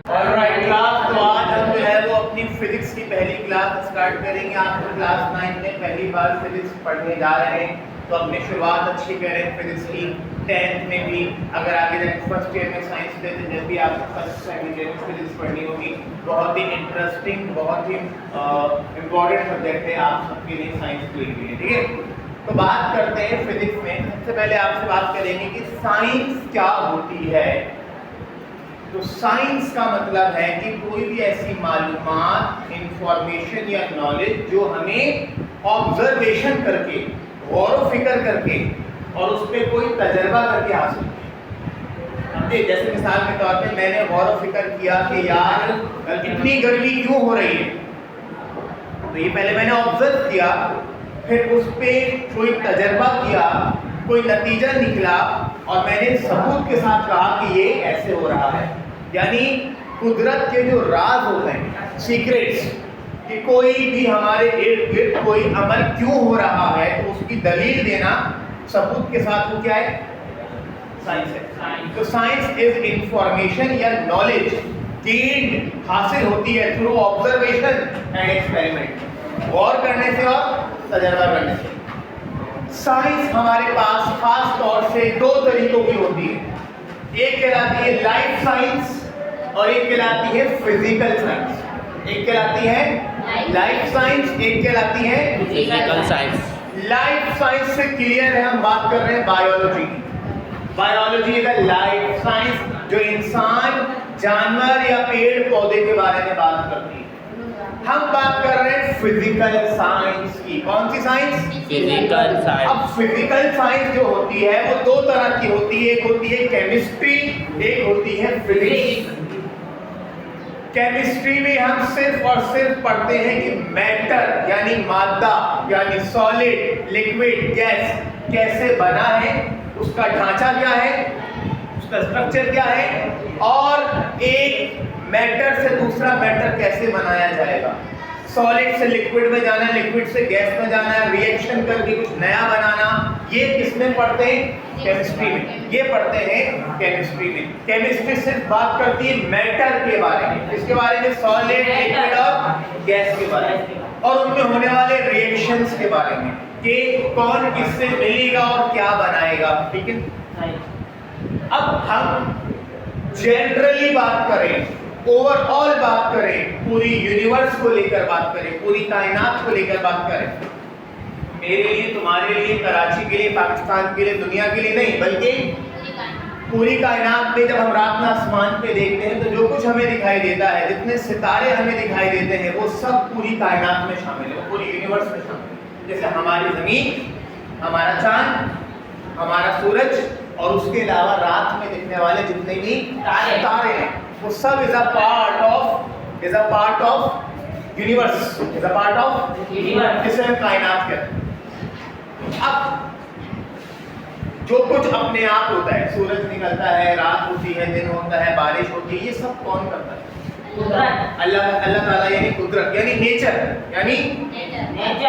Alright class, तो आज हम जो है वो अपनी फिजिक्स की पहली क्लास स्टार्ट करेंगे। आप तो क्लास 9 में पहली बार फिजिक्स पढ़ने जा रहे हैं, तो अपनी शुरुआत अच्छी करें फिजिक्स की। 10th में भी अगर आगे जाकर फर्स्ट ईयर में साइंस लेते हैं, जब भी आपको फर्स्ट सेकंड ईयर में फिजिक्स पढ़नी होगी, बहुत ही इंटरेस्टिंग, बहुत ही इम्पोर्टेंट सब्जेक्ट है आप सबके लिए, साइंस के लिए, ठीक है। तो बात करते हैं फिजिक्स में। सबसे पहले आपसे बात करेंगे कि साइंस क्या होती है। तो साइंस का मतलब है कि कोई भी ऐसी मालूमात, इंफॉर्मेशन या नॉलेज जो हमें ऑब्जर्वेशन करके, गौर व फिक्र करके और उस पर कोई तजर्बा करके हासिल की। जैसे मिसाल के तौर पे मैंने गौर व फिक्र किया कि यार इतनी गर्मी क्यों हो रही है, तो ये पहले मैंने ऑब्जर्व किया, फिर उस पर कोई तजर्बा किया, कोई नतीजा निकला और मैंने सबूत के साथ कहा कि ये ऐसे हो रहा है। यानी कुदरत के जो राज होते हैं, सीक्रेट्स, कि कोई भी हमारे इर्द गिर्द कोई अमल क्यों हो रहा है, तो उसकी दलील देना सबूत के साथ, वो क्या है? साइंस है। तो साइंस इज इंफॉर्मेशन या नॉलेज गेन्ड, हासिल होती है थ्रू ऑब्जर्वेशन एंड एक्सपेरिमेंट, गौर करने से और तजर्बा करने से। साइंस हमारे पास खास तौर से दो तरीकों की होती है, एक कहलाती है लाइफ साइंस और एक कहलाती है फिजिकल साइंस। एक कहलाती है लाइफ साइंस, एक कहलाती है फिजिकल साइंस। लाइफ साइंस से क्लियर है, हम बात कर रहे हैं बायोलॉजी की। Biology is a life science जो इंसान, जानवर या पेड़ पौधे के बारे में बात करती है। हम बात कर रहे हैं फिजिकल साइंस की। कौन सी साइंस? Physical science. अब फिजिकल साइंस जो होती है वो दो तरह की होती है, एक होती है केमिस्ट्री, एक होती है फिजिक्स। केमिस्ट्री में हम सिर्फ और सिर्फ पढ़ते हैं कि मैटर यानी मादा, यानी सॉलिड, लिक्विड, गैस कैसे बना है, उसका ढांचा क्या है, उसका स्ट्रक्चर क्या है, और एक मैटर से दूसरा मैटर कैसे बनाया जाएगा। सॉलिड से लिक्विड में जाना, लिक्विड से गैस में जाना, रिएक्शन करके कुछ नया बनाना, ये किसमें पढ़ते हैं? केमिस्ट्री में। ये पढ़ते हैं केमिस्ट्री में। केमिस्ट्री सिर्फ बात करती है मैटर के बारे में, किसके बारे में? सॉलिड, लिक्विड और गैस के बारे में, और उनमें होने वाले रिएक्शंस के बारे में कि कौन किससे मिलेगा और क्या बनाएगा, ठीक है। अब हम जनरली बात करें, ओवरऑल बात करें, पूरी यूनिवर्स को लेकर बात करें, पूरी कायनात को लेकर बात करें, मेरे लिए, तुम्हारे लिए, कराची के लिए, पाकिस्तान के लिए, दुनिया के लिए नहीं, बल्कि पूरी कायनात में जब हम रात में आसमान पे देखते हैं तो जो कुछ हमें दिखाई देता है, जितने सितारे हमें दिखाई देते हैं, वो सब पूरी कायनात में शामिल है, पूरी यूनिवर्स में शामिल है। जैसे हमारी जमीन, हमारा चांद, हमारा सूरज और उसके अलावा रात में दिखने वाले जितने भी तारे हैं, वो सब is a part of universe, is a part of universe, जिसे हम कायनात कहते हैं। अब जो कुछ अपने आप होता है, सूरज निकलता है, रात होती है, दिन होता है, बारिश होती है, ये सब कौन करता है? अल्लाह ताला, यानी कुदरत, यानी नेचर, यानी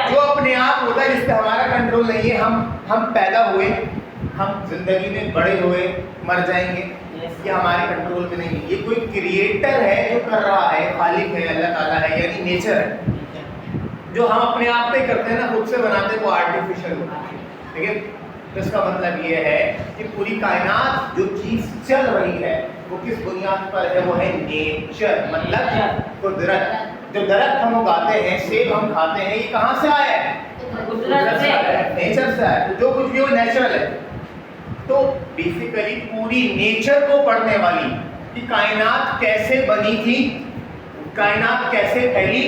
जो अपने आप होता है, जिस पे हमारा कंट्रोल नहीं है। हम पैदा हुए, हम जिंदगी में बड़े हुए, मर जाएंगे, ये हमारे कंट्रोल में नहीं है। ये कोई क्रिएटर है जो कर रहा है, खालिक है, अल्लाह ताला है, यानी नेचर है। जो हम अपने आप पे करते हैं ना, खुद से बनाते हैं, वो आर्टिफिशियल होता है, ठीक है। तो इसका मतलब ये है कि पूरी कायनात जो चीज चल रही है वो किस बुनियाद पर है? वो है नेचर, मतलब कुदरत। जो दरख्त हम उगाते हैं, सेब हम खाते हैं, ये कहाँ से आया है? कुदरत से आया है, नेचर से आया है। तो जो कुछ भी वो नेचुरल है। तो बेसिकली पूरी नेचर को पढ़ने वाली कि कायनात कैसे बनी थी, कायनात कैसे फैली,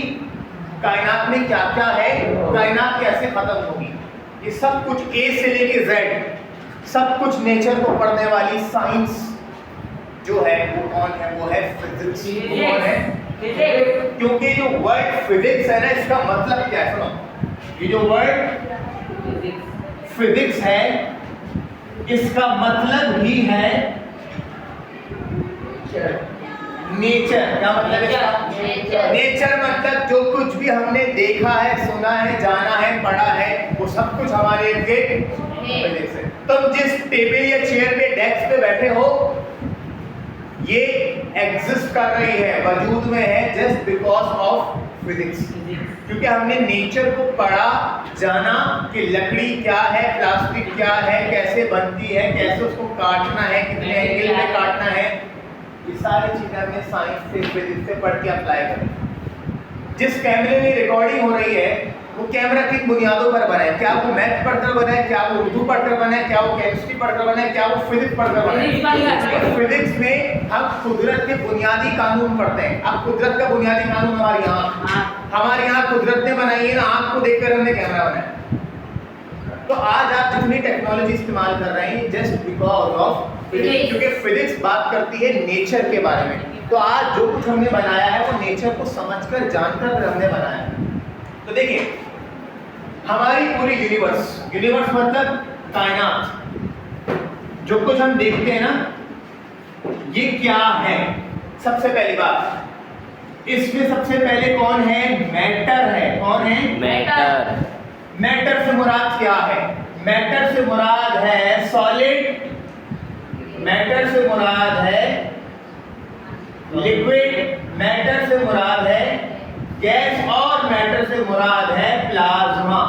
कायनात में क्या क्या है, कायनात कैसे खत्म होगी, ये सब कुछ ए से लेके जेड, सब कुछ नेचर को पढ़ने वाली साइंस जो है वो कौन है? वो है फिजिक्स। कौन है? क्योंकि जो वर्ड फिजिक्स है ना, इसका मतलब क्या है? सुनो, ये जो वर्ड फिजिक्स है, इसका मतलब ही है नेचर। क्या मतलब है? नेचर मतलब जो कुछ भी हमने देखा है, सुना है, जाना है, पढ़ा है, वो सब कुछ हमारे फिजिक्स है। तुम जिस टेबल या चेयर पे डेस्क पे बैठे हो ये एग्जिस्ट कर रही है, वजूद में है जस्ट बिकॉज ऑफ फिजिक्स, क्योंकि हमने नेचर को पढ़ा, जाना कि लकड़ी क्या है, प्लास्टिक क्या है, कैसे बनती है, कैसे उसको काटना है, कितने एंगल में काटना है, ये सारी चीजें हमने साइंस से, फिजिक्स से पढ़ के अप्लाई करी। जिस कैमरे में रिकॉर्डिंग हो रही है वो कैमरा किन बुनियादों पर बना है? क्या वो मैथ पढ़कर बना है, क्या वो उर्दू पढ़कर बना है, क्या वो केमिस्ट्री पढ़कर बना है, क्या वो फिजिक्स पढ़कर बना है? फिजिक्स में हम कुदरत के बुनियादी कानून पढ़ते हैं। अब कुदरत का बुनियादी कानून हमारी आँख कुदरत ने बनाई है ना, आँख को देखकर हमने कैमरा बनाया। तो आज आप जितनी टेक्नोलॉजी इस्तेमाल कर रहे हैं जस्ट बिकॉज ऑफ फिजिक्स, क्योंकि फिजिक्स बात करती है नेचर के बारे में। तो आज जो कुछ हमने बनाया है वो नेचर को समझकर, जानकर हमने बनाया है। तो देखिए हमारी पूरी यूनिवर्स मतलब कायनात, जो कुछ हम देखते हैं ना, ये क्या है? सबसे पहली बात, इसमें सबसे पहले कौन है? मैटर है। कौन है? मैटर। मैटर से मुराद क्या है? मैटर से मुराद है सॉलिड, मैटर से मुराद है लिक्विड, मैटर से मुराद है गैस और मैटर से मुराद है प्लाज्मा।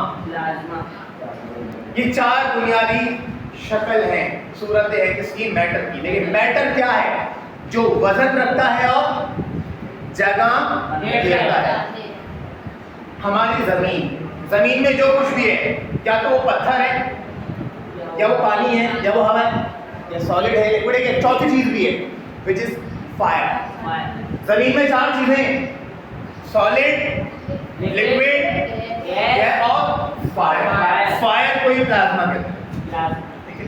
ये चार बुनियादी शक्ल है, सूरत है किसकी? मैटर की। लेकिन मैटर क्या है? जो वजन रखता है और जगह लेता है। हमारी जमीन में जो कुछ भी है, क्या तो वो पत्थर है, या वो पानी है, या वो हवा है, या सॉलिड है, लिक्विड है, या चौथी चीज भी है विच इज फायर। जमीन में चार चीजें, सॉलिड, लिक्विड, गैस और फायर। फायर को ही प्लाज्मा कहते हैं। ठीक है।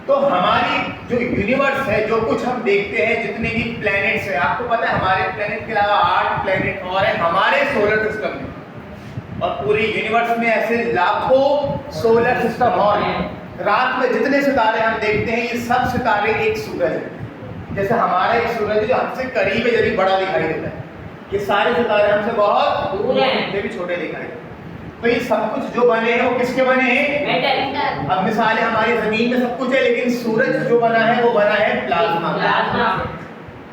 तो हमारी जो यूनिवर्स है, जो कुछ हम देखते हैं, जितने भी प्लैनेट्स हैं, आपको पता है हमारे प्लैनेट के अलावा 8 प्लैनेट और हैं हमारे सोलर सिस्टम में, और पूरी यूनिवर्स में ऐसे लाखों सोलर सिस्टम और हैं। रात में जितने सितारे हम देखते हैं ये सब सितारे एक सूरज है। जैसे हमारा एक सूरज है जो हमसे करीब है, जब बड़ा दिखाई देता है, ये सारे सितारे हमसे बहुत दूर हैं, ये भी छोटे दिखाई देते हैं। तो ये सब कुछ जो बने हैं वो किसके बने हैं? अब मिसाल है हमारी जमीन में सब कुछ है, लेकिन सूरज जो बना है वो बना है प्लाज्मा।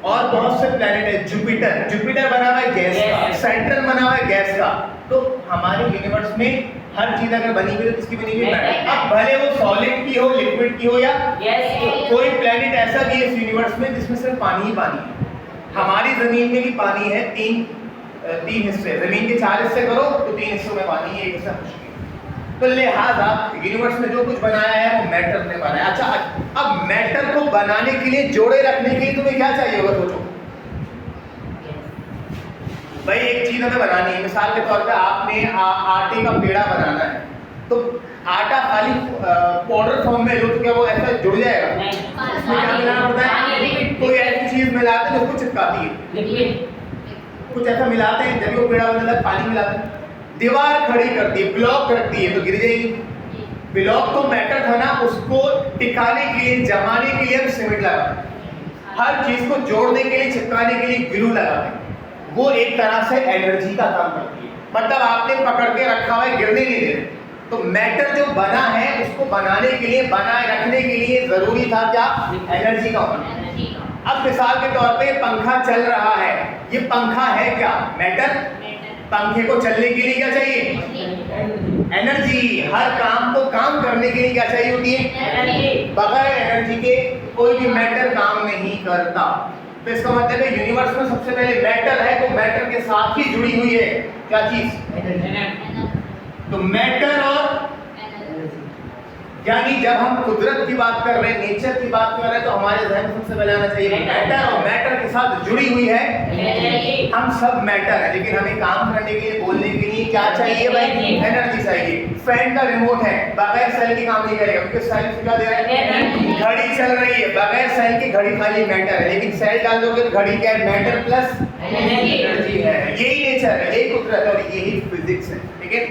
और बहुत से प्लैनेट है, जुपिटर बना हुआ है गैस का, सैटर्न बना हुआ है गैस का। तो हमारे यूनिवर्स में हर चीज अगर बनी हुई है तो किसकी बनी हुई है? अब भले वो सॉलिड की हो, लिक्विड की हो, या कोई प्लैनेट ऐसा भी है इस यूनिवर्स में जिसमें सिर्फ पानी ही पानी है। हमारी जमीन में भी पानी है, तीन हिस्से, जमीन के 4 हिस्से करो तो 3 हिस्सों में पानी है, एक हिस्सा खुशकी। तो लिहाजा यूनिवर्स में जो कुछ बनाया है वो मैटर ने बनाया। अच्छा, अब मैटर को बनाने के लिए, जोड़े रखने के लिए तुम्हें क्या चाहिए होगा? सोचो भाई, एक चीज हमें बनानी है। मिसाल के तौर पे आपने आटे का पेड़ा बनाना है, तो आटा खाली पाउडर फॉर्म में लो तो क्या वो ऐसा जुड़ जाएगा? उसमें क्या मिलाना पड़ता है? कोई ऐसी चीज मिलाते हैं उसको चिपकाती है, कुछ ऐसा मिलाते हैं, जब वो पेड़ा बनता है पानी मिलाते हैं, दीवार खड़ी करती है, ब्लॉक करती है तो गिर जाएगी। ब्लॉक तो मैटर था ना, उसको टिकाने के लिए, जमाने के लिए हम सीमेंट लगाते हैं, हर चीज को जोड़ने के लिए, चिपकाने के लिए ग्लू लगाते हैं। वो एक तरह से एनर्जी का काम करती है, मतलब आपने पकड़ के रखा हुआ है, गिरने नहीं दे रहे। तो मैटर जो बना है उसको बनाने के लिए, बनाए रखने के लिए जरूरी था क्या? एनर्जी का होना। अब मिसाल के तौर पे पंखा चल रहा है, ये पंखा है क्या? मैटर। पंखे को चलने के लिए क्या चाहिए? एनर्जी। हर काम को काम करने के लिए क्या चाहिए होती है? बगैर एनर्जी के कोई भी मैटर काम नहीं करता। तो इसका मतलब है यूनिवर्स में सबसे पहले मैटर है, तो मैटर के साथ ही जुड़ी हुई है क्या चीज? तो मैटर और यानी जब हम कुदरत की बात कर रहे हैं, नेचर की बात कर रहे हैं, तो हमारे जहन में सबसे पहले आना चाहिए मैटर, और मैटर के साथ जुड़ी हुई है। हम सब मैटर है, लेकिन हमें काम करने के लिए, बोलने के लिए क्या चाहिए भाई? एनर्जी चाहिए। फैन का रिमोट है, बगैर सेल के काम नहीं करेगा, क्योंकि सेल क्या दे रहा है? घड़ी चल रही है, बगैर सेल की घड़ी खाली मैटर है, लेकिन सेल डाल दोगे तो घड़ी क्या है? मैटर प्लस एनर्जी है। यही नेचर है, यही कुदरत है और यही फिजिक्स है। ठीक है।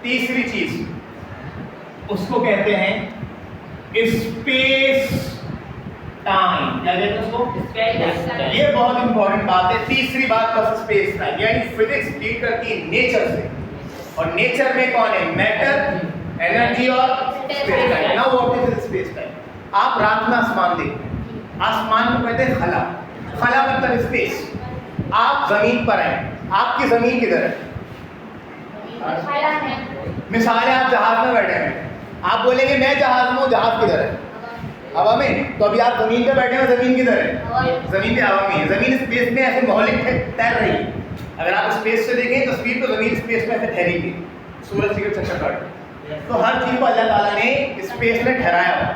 तीसरी चीज उसको कहते हैं स्पेस टाइम। क्या कहते हैं उसको? ये बहुत इंपॉर्टेंट बात है। तीसरी बात बस स्पेस टाइम, यानी फिजिक्स डील करती है नेचर से। और नेचर में कौन है? मैटर, एनर्जी और space time. Now what is space time? आप रात में आसमान देखते हैं, आसमान को कहते हैं खला। खला मतलब स्पेस। आप जमीन पर हैं, आपकी जमीन किधर है? मिसाल है आप जहाज में बैठे हैं, आप बोलेंगे मैं जहाज में हूँ, जहाज किधर है? हवा में। तो अभी आप जमीन पे बैठे हो, जमीन किधर है? जमीन पे हवा में है। जमीन स्पेस में ऐसे मौलिक तैर रही है। अगर आप स्पेस से देखें तस्वीर तो जमीन स्पेस में ऐसे ठहरी हुई, सूरज के चक्कर काट। तो हर चीज को अल्लाह ताला ने स्पेस में ठहराया हुआ।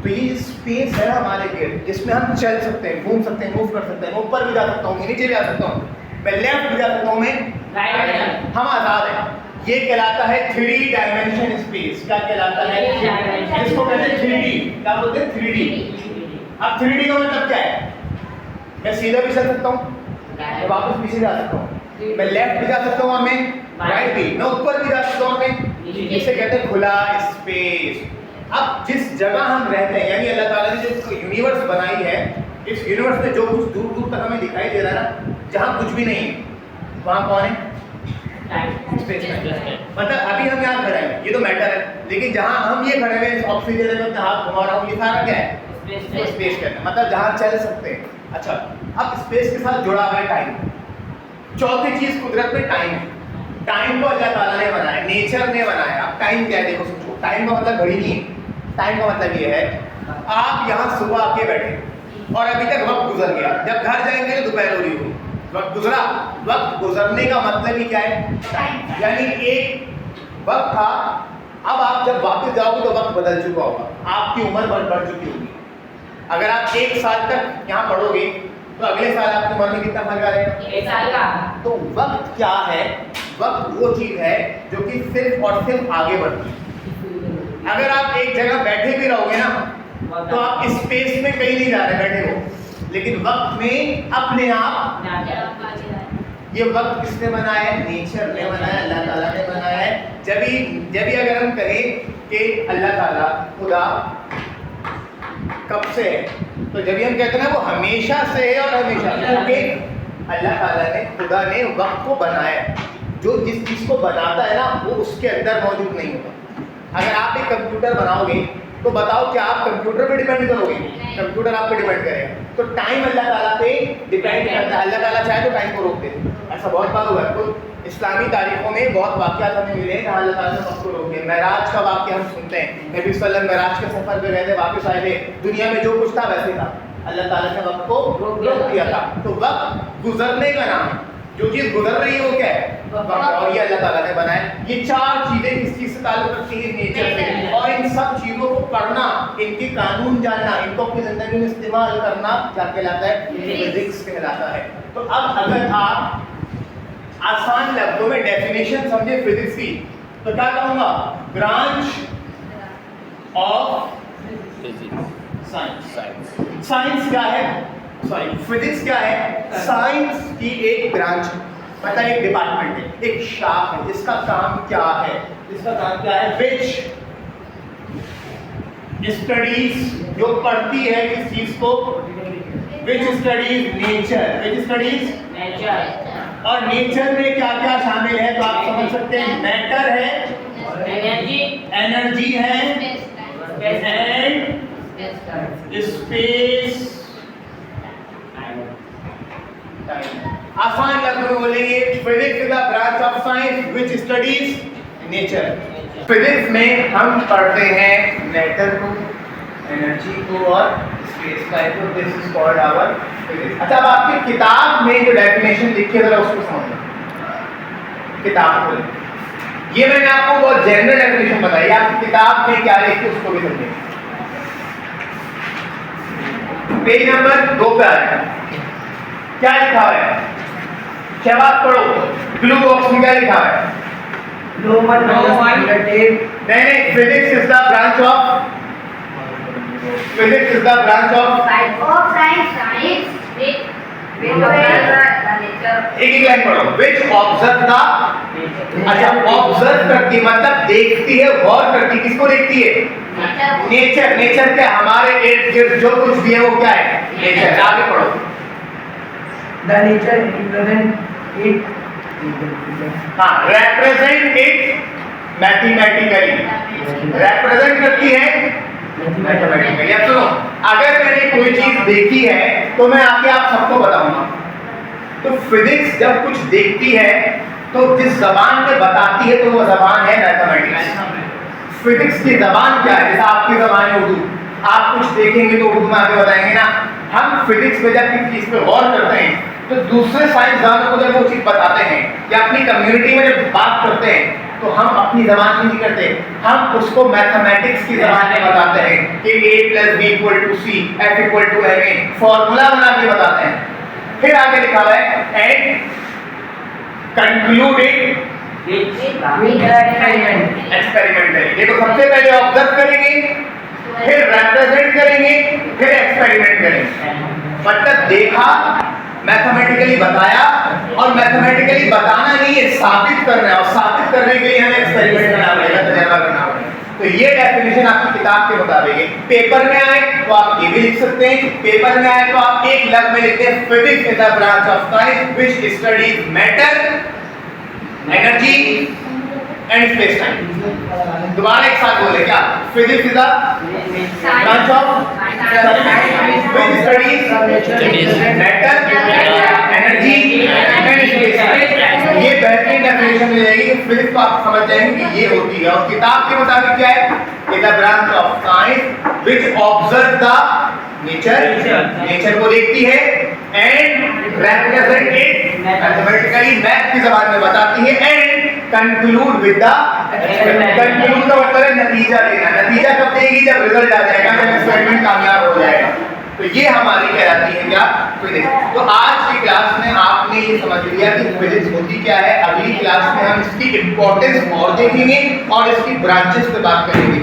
तो ये स्पेस है हमारे गिर्द, जिसमें हम चल सकते हैं, घूम सकते हैं, मूव कर सकते हैं। मैं ऊपर भी जा सकता हूँ, नीचे भी जा सकता हूँ, मैं लेफ्ट भी जा सकता हूँ, मैं हम आजाद हैं। ये कहलाता है 3D डायमेंशन स्पेस। क्या कहलाता है? जिसको कहते हैं 3D। क्या बोलते हैं? 3D। अब 3D का मतलब क्या है? मैं सीधा भी चल सकता हूँ, मैं वापस पीछे जा सकता हूँ, मैं लेफ्ट भी जा सकता हूँ और मैं राइट भी, मैं ऊपर भी जा सकता हूँ, मैं इसे कहते हैं खुला स्पेस। अब जिस जगह हम रहते हैं, यानी अल्लाह ताला ने जो यूनिवर्स बनाई है, इस यूनिवर्स में जो कुछ दूर दूर तक हमें दिखाई दे रहा है ना, जहाँ कुछ भी नहीं है, वहाँ कौन है? स्पेस में। मतलब अभी हम यहाँ खड़े हैं, ये तो मैटर है, लेकिन जहाँ हम ये खड़े हैं, ऑक्सीजन में अपना हाथ घुमा रहा हूँ, ये सारा क्या है? स्पेस कहते हैं, मतलब जहाँ चल सकते हैं। अच्छा, अब स्पेस के साथ जुड़ा हुआ है टाइम। चौथी चीज कुदरत में टाइम है। टाइम को अल्लाह ताला ने बनाया, नेचर ने बनाया। अब टाइम क्या है? देखो सोचो, टाइम का मतलब घड़ी नहीं है। टाइम का मतलब ये है, आप यहाँ सुबह आके बैठे और अभी तक वक्त गुजर गया, जब घर जाएंगे तो दोपहर हो रही होगी, वक्त गुजरा। वक्त गुजरने का मतलब ही क्या है? टाइम। यानी एक वक्त था, अब आप जब वापस जाओगे तो वक्त बदल चुका होगा, आपकी उम्र बढ़ चुकी होगी। अगर आप 1 साल तक यहाँ पढ़ोगे तो अगले साल आपकी उम्र में कितना फर्क आ रहेगा? 1 साल का। तो वक्त क्या है? वक्त वो चीज है जो कि सिर्फ और सिर्फ आगे बढ़ती है। अगर आप एक जगह बैठे भी रहोगे ना, तो आप स्पेस में कहीं नहीं जा रहे, बैठे हो, लेकिन वक्त में अपने आप। ये वक्त किसने बनाया है? नेचर ने बनाया, अल्लाह ताला ने बनाया है। जब भी अगर हम कहें कि अल्लाह ताला खुदा कब से है, तो जब भी हम कहते हैं ना वो हमेशा से है, और हमेशा, क्योंकि अल्लाह ताला ने, खुदा ने वक्त को बनाया। जो जिस चीज़ को बनाता है ना, वो उसके अंदर मौजूद नहीं होता। अगर आप एक कंप्यूटर बनाओगे तो बताओ क्या आप कंप्यूटर पे डिपेंड करोगे? कंप्यूटर आप पे डिपेंड करेगा। तो टाइम अल्लाह ताला पे डिपेंड करता है। अल्लाह ताला चाहे तो टाइम को रोक दे, ऐसा बहुत बार हुआ है। तो इस्लामी तारीखों में बहुत वाक़यात हमें मिले हैं जहाँ अल्लाह ताला ने वक्त को रोक दिया। मेराज का वाक़या हम सुनते हैं, नबी सल्लल्लाहु अलैहि वसल्लम मेराज के सफ़र पे गए थे, वापस आए थे, दुनिया में जो कुछ था वैसे था, अल्लाह ताला ने वक्त को रोक दिया था। तो वक्त गुजरने का नाम है, जो चीज़ गुजर रही है वो क्या है? वक्त। और ये अल्लाह ताला ने बनाया। ये 4 चीज़ें किस चीज़ से ताल्लुक़ रखती हैं? नेचर से। और इन सब चीज़ों को पढ़ना, इनके कानून जानना, इनको अपनी ज़िंदगी में इस्तेमाल करना क्या कहलाता है? फिजिक्स कहलाता है। तो अब अगर आप आसान लफ्ज़ों में डेफिनेशन समझे फिजिक्स की, तो क्या कहूँगा? Branch of science. साइंस क्या है? सॉरी, फिजिक्स क्या है? साइंस की एक ब्रांच, मतलब एक डिपार्टमेंट है, एक शाख है, जिसका काम क्या है? जिसका काम क्या है? विच स्टडीज, जो पढ़ती है किस चीज को? Which studies nature. Which studies nature. और नेचर में क्या क्या शामिल है? तो आप समझ सकते हैं, मैटर है, एनर्जी है, एंड स्पेस टाइम। आसान लफ्ज़ों में बोलेंगे, physics is the branch of science which studies nature. Physics में हम पढ़ते हैं मैटर को, एनर्जी को और स्पेस टाइम को। This is called our physics. अच्छा, अब आपकी किताब में जो डेफिनेशन लिखी है जरा उसको समझो। किताब को ये मैंने आपको बहुत जनरल डेफिनेशन बताई, आपकी किताब में क्या लिखी उसको भी समझिए। पेज नंबर 2 पे आ जाए, क्या लिखा है? शहबाज पढ़ो, ब्लू बॉक्स में क्या लिखा है? नहीं, physics is the branch of, physics is the branch of science एक लाइन पढ़ो। विच ऑब्जर्व द, अच्छा ऑब्जर्व करती मतलब देखती है, गौर करती, किसको देखती है? नेचर। नेचर क्या? हमारे इर्द गिर्द जो कुछ भी है वो क्या है? नेचर। आगे पढ़ो। The nature represent it हाँ, represent it mathematically, represent करती है मैथमेटिकली। अब सुनो, अगर मैंने कोई चीज देखी है तो मैं आके आप सबको बताऊंगा। तो फिजिक्स जब कुछ देखती है तो जिस जबान में बताती है तो वो जबान है मैथमेटिक्स। फिजिक्स की जबान क्या है? जैसे आपकी जबान है उर्दू, आप कुछ देखेंगे तो उर्दू में आके बताएंगे ना। हम फिजिक्स में जब किसी चीज पे गौर करते हैं तो दूसरे साइंसदानों को जब वो चीज बताते हैं या अपनी कम्युनिटी में जब बात करते हैं तो हम अपनी जबान में नहीं करते, हम उसको मैथमेटिक्स की जबान में बताते हैं कि a + b = c, f = ma, formula बना के बताते हैं। फिर आगे लिखा हुआ है एंड कंक्लूडेड एक्सपेरिमेंटली। ये तो सबसे पहले ऑब्जर्व करेंगे, फिर रिप्रेजेंट करेंगे, फिर एक्सपेरिमेंट करेंगे। मतलब देखा, मैथमेटिकली बताया, और मैथमेटिकली बताना नहीं है, साबित करना है, और साबित करने के लिए हमें एक्सपेरिमेंट करना पड़ेगा, तजर्बा करना पड़ेगा। तो ये डेफिनेशन आपकी किताब के मुताबिक है। पेपर में आए तो आप ये भी लिख सकते हैं, पेपर में आए तो आप एक लफ्ज में लिखते हैं physics is the branch of science which studies matter, energy and space time. दोबारा एक साथ बोले क्या? Physics is the branch of science which studies matter, energy and space time. ये बेहतरीन डेफिनेशन मिल जाएगी कि फिजिक्स को आप समझ जाएंगे कि ये होती है। और किताब के मुताबिक क्या है? Is the branch of science which observe the nature को देखती है and represent it mathematically, math की जबान में बताती है, and conclude with the conclude का मतलब है नतीजा देना। नतीजा कब देगी? जब रिजल्ट आ जाएगा, जब एक्सपेरिमेंट कामयाब हो जाएगा। तो ये हमारी कहलाती है क्या? फिजिक्स। तो आज की क्लास में आपने ये समझ लिया कि फिजिक्स होती क्या है। अगली क्लास में हम इसकी इंपॉर्टेंस और देखेंगे और इसकी ब्रांचेस पे बात करेंगे।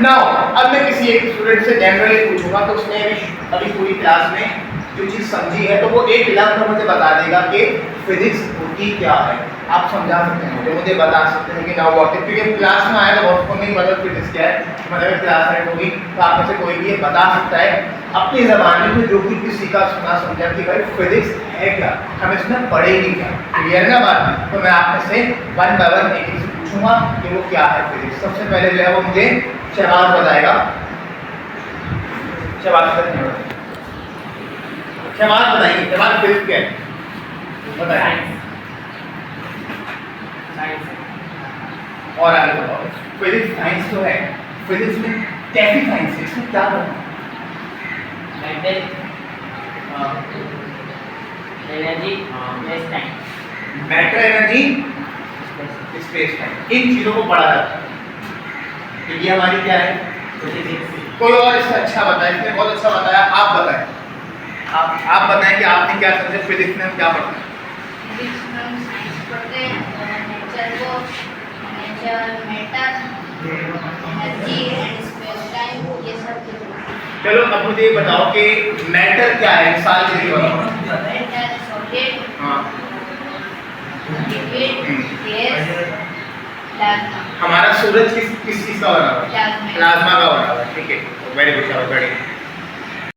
नाउ अब मैं किसी एक स्टूडेंट से जनरली पूछूंगा तो उसने अभी पूरी क्लास में जो चीज समझी है तो वो एक लफ्ज मुझे बता देगा कि फिजिक्स होती क्या है। आप समझा सकते हैं मुझे, मुझे बता सकते हैं कि नाउ व्हाट इज, क्योंकि क्लास में आया तो बहुत को नहीं मतलब फिजिक्स क्या है, मतलब क्लास एंड होगी तो आप में से कोई भी ये बता सकता है अपनी ज़बान में जो कुछ भी सीखा सुना समझा कि भाई फिजिक्स है क्या, हम इसमें पढ़ेंगे क्या। क्लियर ना बात? तो मैं आप में से वन बाय वन एक से पूछूंगा कि वो क्या है फिजिक्स। सबसे पहले जो है वो मुझे शहबाज बताएगा। शहबाज बताएंगे, शहबाज फिजिक्स क्या है बताएं। और आगे बताओ, फिजिक्स साइंस तो है, फिजिक्स में कैसी साइंस है, इसमें क्या करना है? Energy, space time, matter, energy, space time, इन चीजों को पढ़ा जाता है। तो ये हमारी क्या है? कोई और इससे अच्छा बताए? इसने बहुत अच्छा बताया, आप बताएं। आप बताएं कि आपने क्या समझे फिजिक्स में, हम क्या पढ़ते हैं? फिजिक्स में हम साइंस पढ़ते हैं, nature, matter, energy and space time, ये सब। चलो अब मुझे ये बताओ कि मैटर क्या है, मिसाल के लिए बताओ। मैटर सॉलिड, हाँ, लिक्विड, गैस, प्लाज्मा। हमारा सूरज किस चीज का बना हुआ है? प्लाज्मा। प्लाज्मा का बना हुआ है। ठीक है, वेरी गुड, वेरी